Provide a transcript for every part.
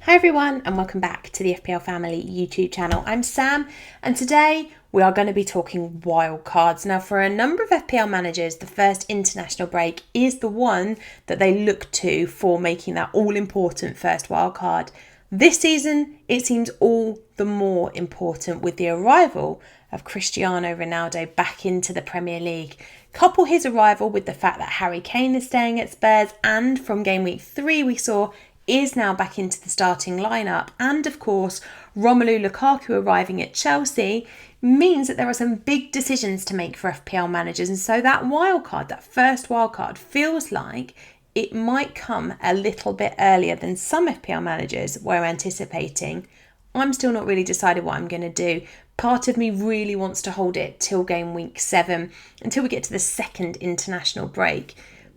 Hi everyone and welcome back to the FPL Family YouTube channel. I'm Sam and today we are going to be talking wildcards. Now for a number of FPL managers, the first international break is the one that they look to for making that all-important first wildcard. This season it seems all the more important with the arrival of Cristiano Ronaldo back into the Premier League. Couple his arrival with the fact that Harry Kane is staying at Spurs, and from game week 3 we saw is now back into the starting lineup, and of course Romelu Lukaku arriving at Chelsea means that there are some big decisions to make for FPL managers, and so that wildcard, that first wildcard, feels like it might come a little bit earlier than some FPL managers were anticipating. I'm still not really decided what I'm going to do. Part of me really wants to hold it till game week 7, until we get to the second international break,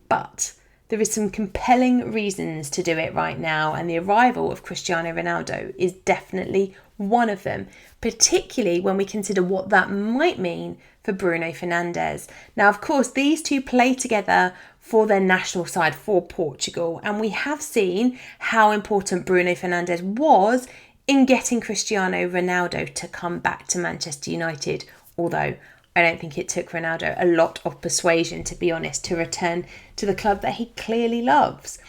but there is some compelling reasons to do it right now, and the arrival of Cristiano Ronaldo is definitely one of them, particularly when we consider what that might mean for Bruno Fernandes. Now, of course, these two play together for their national side for Portugal, and we have seen how important Bruno Fernandes was in getting Cristiano Ronaldo to come back to Manchester United, although I don't think it took Ronaldo a lot of persuasion, to be honest, to return to the club that he clearly loves.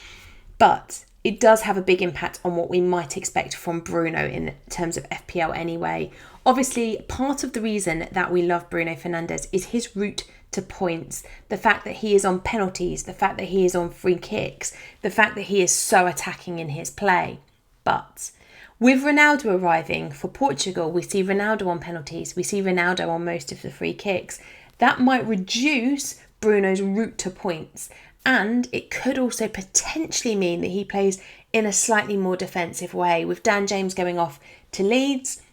But it does have a big impact on what we might expect from Bruno in terms of FPL anyway. Obviously, part of the reason that we love Bruno Fernandes is his route to points, the fact that he is on penalties, the fact that he is on free kicks, the fact that he is so attacking in his play. But with Ronaldo arriving for Portugal, we see Ronaldo on penalties, we see Ronaldo on most of the free kicks. That might reduce Bruno's route to points, and it could also potentially mean that he plays in a slightly more defensive way. With Dan James going off to Leeds,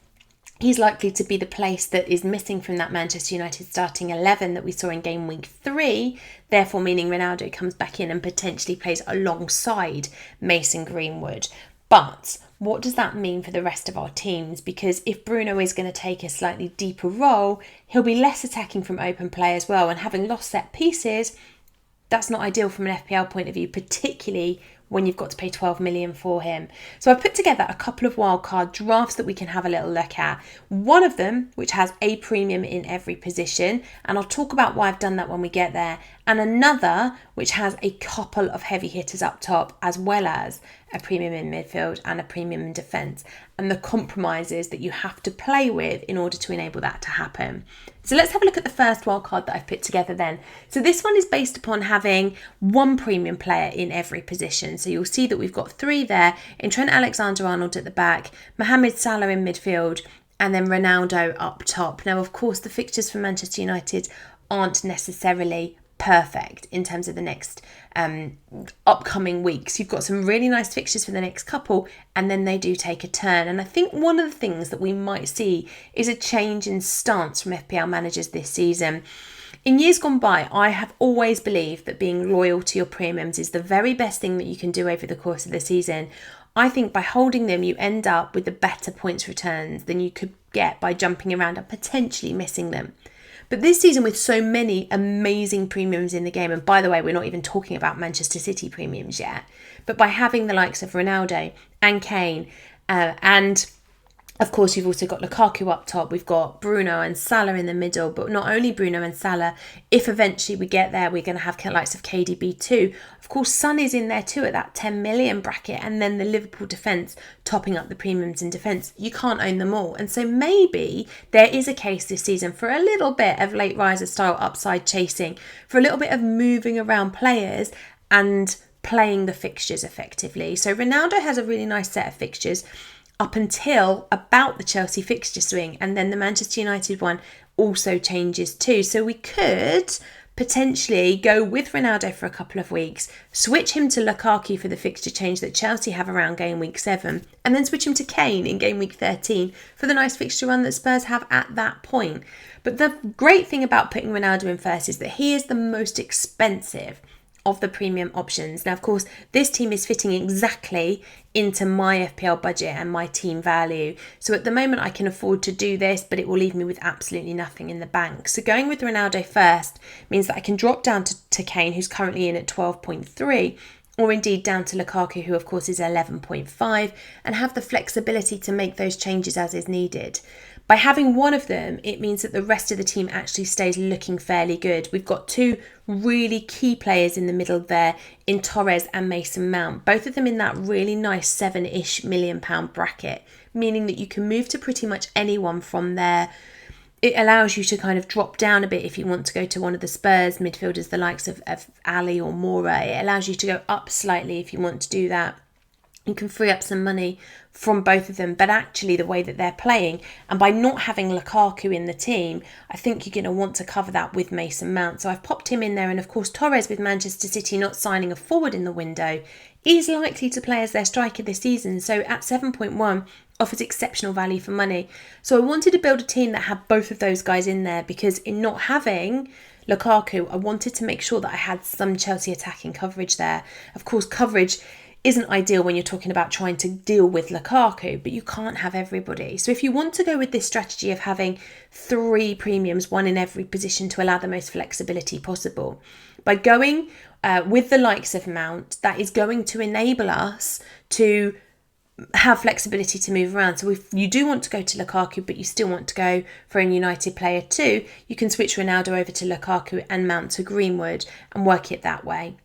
he's likely to be the place that is missing from that Manchester United starting 11 that we saw in game week 3, therefore meaning Ronaldo comes back in and potentially plays alongside Mason Greenwood. But what does that mean for the rest of our teams? Because if Bruno is going to take a slightly deeper role, he'll be less attacking from open play as well. And having lost set pieces, that's not ideal from an FPL point of view, particularly when you've got to pay 12 million for him. So I've put together a couple of wildcard drafts that we can have a little look at. One of them, which has a premium in every position, and I'll talk about why I've done that when we get there. And another, which has a couple of heavy hitters up top, as well as a premium in midfield and a premium in defence, and the compromises that you have to play with in order to enable that to happen. So let's have a look at the first wildcard that I've put together then. So this one is based upon having one premium player in every position. So you'll see that we've got 3 there in Trent Alexander-Arnold at the back, Mohamed Salah in midfield, and then Ronaldo up top. Now, of course, the fixtures for Manchester United aren't necessarily perfect in terms of the next upcoming weeks. You've got some really nice fixtures for the next couple, and then they do take a turn. And I think one of the things that we might see is a change in stance from FPL managers this season. In years gone by, I have always believed that being loyal to your premiums is the very best thing that you can do over the course of the season. I think by holding them, you end up with the better points returns than you could get by jumping around and potentially missing them. But this season, with so many amazing premiums in the game, and by the way, we're not even talking about Manchester City premiums yet, but by having the likes of Ronaldo and Kane, and of course, you've also got Lukaku up top. We've got Bruno and Salah in the middle, but not only Bruno and Salah. If eventually we get there, we're going to have the likes of KDB too. Of course, Son is in there too at that 10 million bracket, and then the Liverpool defence topping up the premiums in defence. You can't own them all. And so maybe there is a case this season for a little bit of late riser style upside chasing, for a little bit of moving around players and playing the fixtures effectively. So Ronaldo has a really nice set of fixtures up until about the Chelsea fixture swing, and then the Manchester United one also changes too. So we could potentially go with Ronaldo for a couple of weeks, switch him to Lukaku for the fixture change that Chelsea have around game week 7, and then switch him to Kane in game week 13 for the nice fixture run that Spurs have at that point. But the great thing about putting Ronaldo in first is that he is the most expensive of the premium options. Now, of course, this team is fitting exactly into my FPL budget and my team value. So at the moment I can afford to do this, but it will leave me with absolutely nothing in the bank. So going with Ronaldo first means that I can drop down to Kane, who's currently in at 12.3, or indeed down to Lukaku, who of course is 11.5, and have the flexibility to make those changes as is needed. By having one of them, it means that the rest of the team actually stays looking fairly good. We've got two really key players in the middle there in Torres and Mason Mount, both of them in that really nice £7-ish million bracket, meaning that you can move to pretty much anyone from there. It allows you to kind of drop down a bit if you want to go to one of the Spurs midfielders, the likes of Ali or Moura. It allows you to go up slightly if you want to do that. You can free up some money from both of them, but actually the way that they're playing, and by not having Lukaku in the team, I think you're going to want to cover that with Mason Mount. So I've popped him in there, and of course Torres, with Manchester City not signing a forward in the window, is likely to play as their striker this season. So at 7.1 offers exceptional value for money. So I wanted to build a team that had both of those guys in there, because in not having Lukaku, I wanted to make sure that I had some Chelsea attacking coverage there. Of course, coverage isn't ideal when you're talking about trying to deal with Lukaku, but you can't have everybody. So if you want to go with this strategy of having 3 premiums, one in every position to allow the most flexibility possible, by going with the likes of Mount, that is going to enable us to have flexibility to move around. So if you do want to go to Lukaku, but you still want to go for a United player too, you can switch Ronaldo over to Lukaku and Mount to Greenwood and work it that way.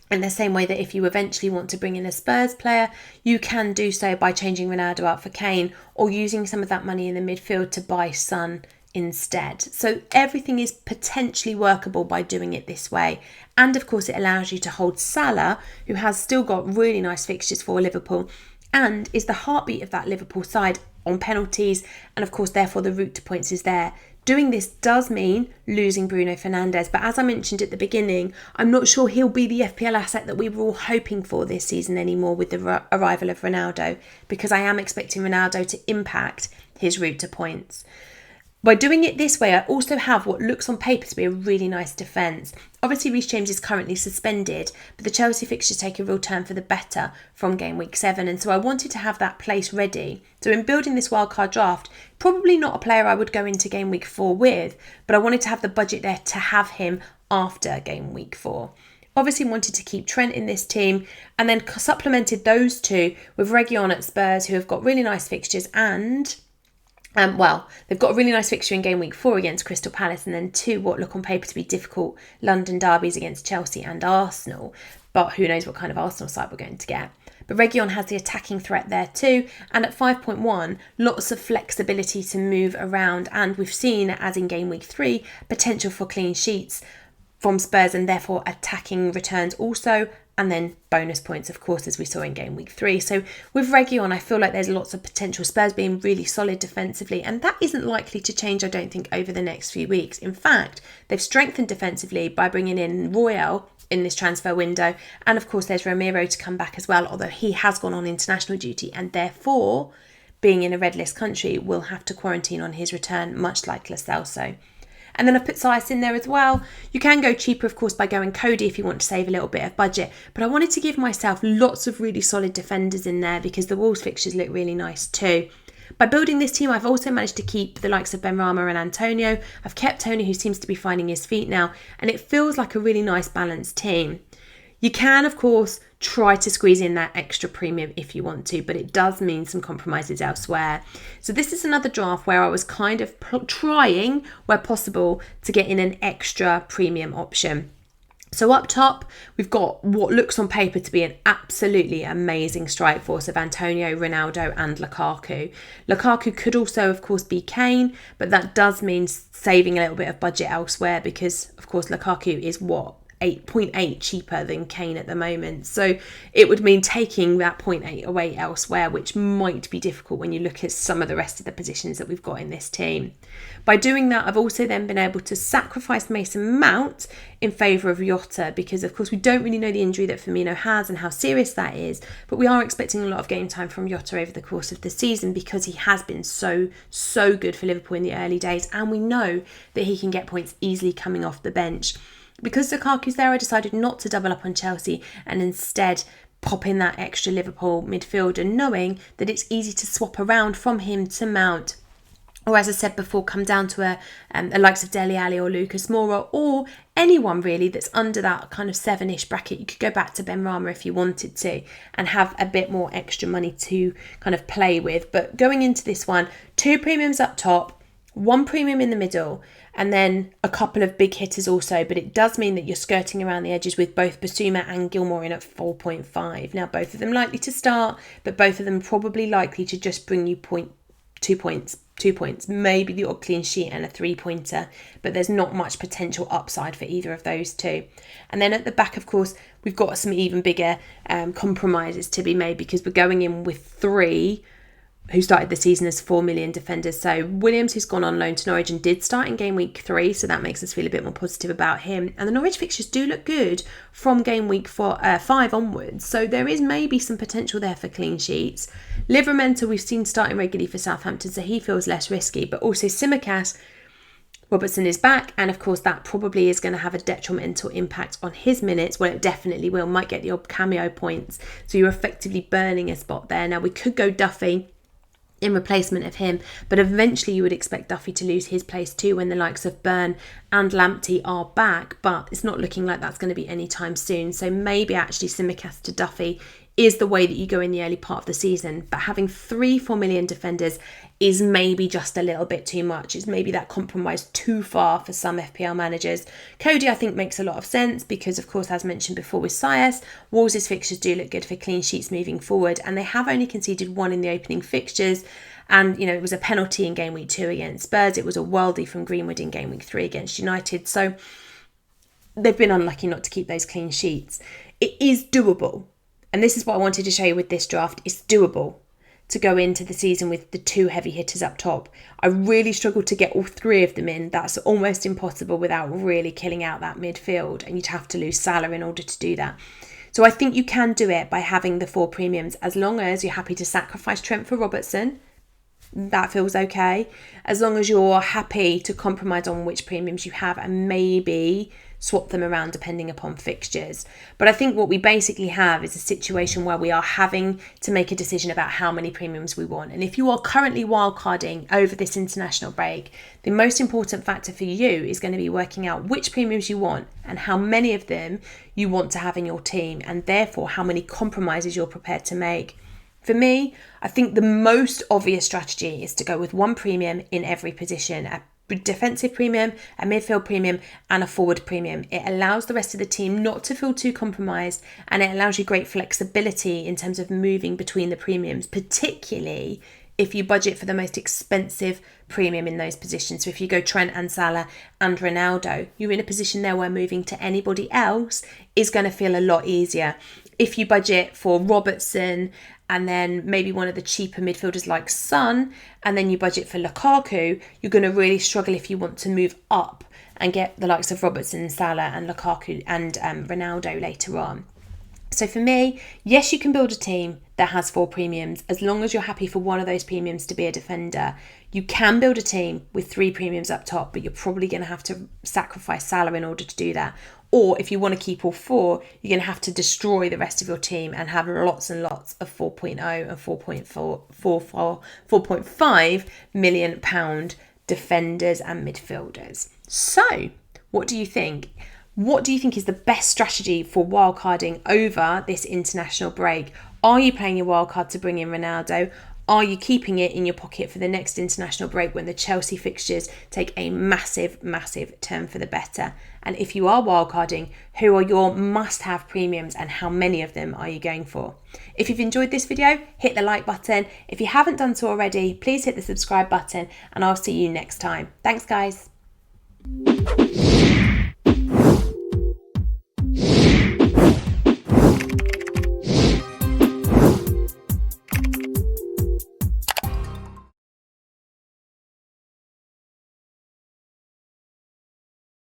In the same way that if you eventually want to bring in a Spurs player, you can do so by changing Ronaldo out for Kane, or using some of that money in the midfield to buy Son instead. So everything is potentially workable by doing it this way. And of course it allows you to hold Salah, who has still got really nice fixtures for Liverpool and is the heartbeat of that Liverpool side on penalties, and of course therefore the route to points is there. Doing this does mean losing Bruno Fernandes, but as I mentioned at the beginning, I'm not sure he'll be the FPL asset that we were all hoping for this season anymore with the arrival of Ronaldo, because I am expecting Ronaldo to impact his route to points. By doing it this way, I also have what looks on paper to be a really nice defence. Obviously, Reece James is currently suspended, but the Chelsea fixtures take a real turn for the better from game week 7, and so I wanted to have that place ready. So in building this wildcard draft, probably not a player I would go into game week 4 with, but I wanted to have the budget there to have him after game week 4. Obviously wanted to keep Trent in this team, and then supplemented those two with Reguilon at Spurs, who have got really nice fixtures, and they've got a really nice fixture in game week 4 against Crystal Palace, and then 2 what look on paper to be difficult London derbies against Chelsea and Arsenal. But who knows what kind of Arsenal side we're going to get. But Reguilon has the attacking threat there too, and at 5.1, lots of flexibility to move around, and we've seen, as in game week 3, potential for clean sheets from Spurs and therefore attacking returns also, and then bonus points, of course, as we saw in game week 3. So with Reguilon, I feel like there's lots of potential. Spurs being really solid defensively, and that isn't likely to change, I don't think, over the next few weeks. In fact, they've strengthened defensively by bringing in Royal in this transfer window, and of course there's Romero to come back as well, although he has gone on international duty and therefore, being in a red list country, will have to quarantine on his return, much like Lo Celso. And then I've put Sias in there as well. You can go cheaper, of course, by going Cody if you want to save a little bit of budget. But I wanted to give myself lots of really solid defenders in there because the Wolves fixtures look really nice too. By building this team, I've also managed to keep the likes of Benrahma and Antonio. I've kept Tony, who seems to be finding his feet now. And it feels like a really nice balanced team. You can, of course, try to squeeze in that extra premium if you want to, but it does mean some compromises elsewhere. So this is another draft where I was kind of trying, where possible, to get in an extra premium option. So up top, we've got what looks on paper to be an absolutely amazing strike force of Antonio, Ronaldo and Lukaku. Lukaku could also, of course, be Kane, but that does mean saving a little bit of budget elsewhere because, of course, Lukaku is 8.8 cheaper than Kane at the moment. So it would mean taking that 0.8 away elsewhere, which might be difficult when you look at some of the rest of the positions that we've got in this team. By doing that, I've also then been able to sacrifice Mason Mount in favour of Jota because, of course, we don't really know the injury that Firmino has and how serious that is, but we are expecting a lot of game time from Jota over the course of the season because he has been so good for Liverpool in the early days, and we know that he can get points easily coming off the bench. Because Lukaku's there, I decided not to double up on Chelsea and instead pop in that extra Liverpool midfielder, knowing that it's easy to swap around from him to Mount or as I said before, come down to the likes of Dele Alli or Lucas Moura, or anyone really that's under that kind of 7-ish bracket. You could go back to Ben Rama if you wanted to and have a bit more extra money to kind of play with. But going into this one, 2 premiums up top, 1 premium in the middle, and then a couple of big hitters also. But it does mean that you're skirting around the edges with both Basuma and Gilmore in at 4.5. Now, both of them likely to start, but both of them probably likely to just bring you 2 points, maybe the odd clean sheet and a 3-pointer, but there's not much potential upside for either of those two. And then at the back, of course, we've got some even bigger compromises to be made, because we're going in with 3 who started the season as 4 million defenders. So Williams, who's gone on loan to Norwich and did start in game week 3, so that makes us feel a bit more positive about him. And the Norwich fixtures do look good from game week 5 onwards, so there is maybe some potential there for clean sheets. Livramento we've seen starting regularly for Southampton, so he feels less risky, but also SUPERCHAT, Robertson is back, and of course that probably is going to have a detrimental impact on his minutes. Well, it definitely will, might get the odd cameo points, so you're effectively burning a spot there. Now we could go Duffy in replacement of him, but eventually you would expect Duffy to lose his place too when the likes of Byrne and Lamptey are back, but it's not looking like that's going to be anytime soon. So maybe actually SUPERCHAT to Duffy is the way that you go in the early part of the season, but having 3 4 million defenders is maybe just a little bit too much. It's maybe that compromise too far for some FPL managers. Cody, I think, makes a lot of sense because, of course, as mentioned before with Sias, Wolves' fixtures do look good for clean sheets moving forward, and they have only conceded 1 in the opening fixtures. And, you know, it was a penalty in game week 2 against Spurs. It was a worldie from Greenwood in game week 3 against United. So they've been unlucky not to keep those clean sheets. It is doable. And this is what I wanted to show you with this draft. It's doable to go into the season with the 2 heavy hitters up top. I really struggled to get all 3 of them in. That's almost impossible without really killing out that midfield. And you'd have to lose Salah in order to do that. So I think you can do it by having the 4 premiums, as long as you're happy to sacrifice Trent for Robertson. That feels okay. As long as you're happy to compromise on which premiums you have and maybe swap them around depending upon fixtures. But I think what we basically have is a situation where we are having to make a decision about how many premiums we want. And if you are currently wildcarding over this international break, the most important factor for you is going to be working out which premiums you want and how many of them you want to have in your team, and therefore how many compromises you're prepared to make. For me, I think the most obvious strategy is to go with 1 premium in every position, a defensive premium, a midfield premium, and a forward premium. It allows the rest of the team not to feel too compromised, and it allows you great flexibility in terms of moving between the premiums, particularly if you budget for the most expensive premium in those positions. So if you go Trent and Salah and Ronaldo, you're in a position there where moving to anybody else is going to feel a lot easier. If you budget for Robertson and then maybe one of the cheaper midfielders like Son, and then you budget for Lukaku, you're going to really struggle if you want to move up and get the likes of Robertson, Salah and Lukaku and Ronaldo later on. So for me, yes, you can build a team that has 4 premiums as long as you're happy for one of those premiums to be a defender. You can build a team with 3 premiums up top, but you're probably going to have to sacrifice Salah in order to do that. Or if you want to keep all 4, you're going to have to destroy the rest of your team and have lots and lots of 4.0 and 4.5 million pound defenders and midfielders. So, what do you think? What do you think is the best strategy for wildcarding over this international break? Are you playing your wildcard to bring in Ronaldo? Are you keeping it in your pocket for the next international break when the Chelsea fixtures take a massive, massive turn for the better? And if you are wildcarding, who are your must-have premiums and how many of them are you going for? If you've enjoyed this video, hit the like button. If you haven't done so already, please hit the subscribe button and I'll see you next time. Thanks, guys.